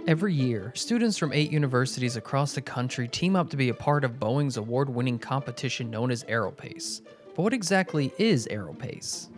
Every year, students from 8 universities across the country team up to be a part of Boeing's award-winning competition known as AerosPACE. But what exactly is AerosPACE?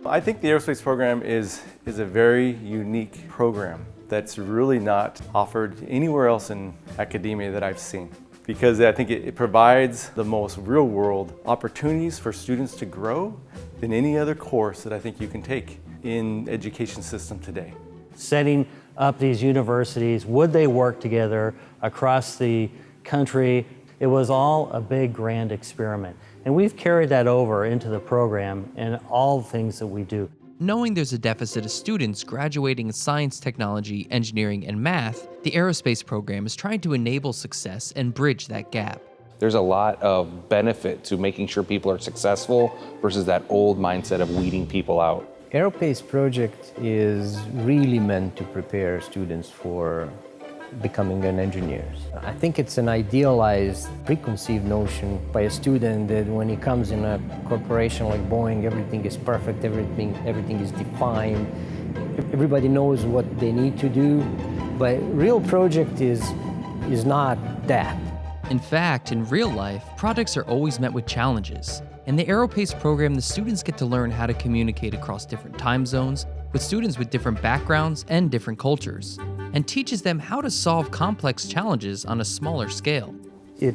I think the aerospace program is a very unique program that's really not offered anywhere else in academia that I've seen. Because I think it provides the most real-world opportunities for students to grow than any other course that I think you can take in education system today. Setting up these universities, would they work together across the country? It was all a big grand experiment. And we've carried that over into the program and all the things that we do. Knowing there's a deficit of students graduating in science, technology, engineering, and math, the aerospace program is trying to enable success and bridge that gap. There's a lot of benefit to making sure people are successful versus that old mindset of weeding people out. AerosPACE project is really meant to prepare students for becoming an engineers. I think it's an idealized, preconceived notion by a student that when he comes in a corporation like Boeing, everything is perfect, everything is defined, everybody knows what they need to do, but real project is not that. In fact, in real life, projects are always met with challenges. In the AerosPACE program, the students get to learn how to communicate across different time zones with students with different backgrounds and different cultures, and teaches them how to solve complex challenges on a smaller scale. It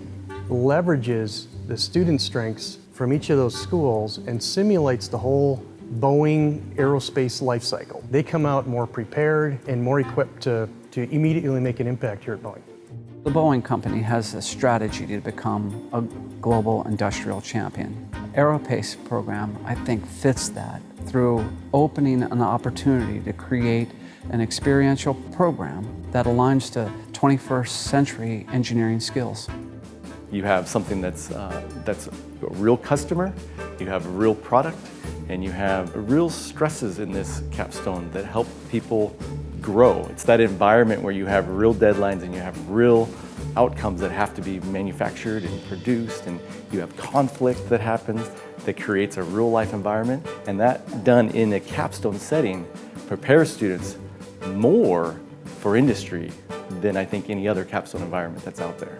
leverages the student strengths from each of those schools and simulates the whole Boeing aerospace life cycle. They come out more prepared and more equipped to immediately make an impact here at Boeing. The Boeing company has a strategy to become a global industrial champion. AerosPACE program, I think, fits that through opening an opportunity to create an experiential program that aligns to 21st century engineering skills. You have something that's a real customer, you have a real product, and you have real stresses in this capstone that help people grow. It's that environment where you have real deadlines and you have real outcomes that have to be manufactured and produced, and you have conflict that happens that creates a real life environment. And that done in a capstone setting prepares students more for industry than I think any other capstone environment that's out there.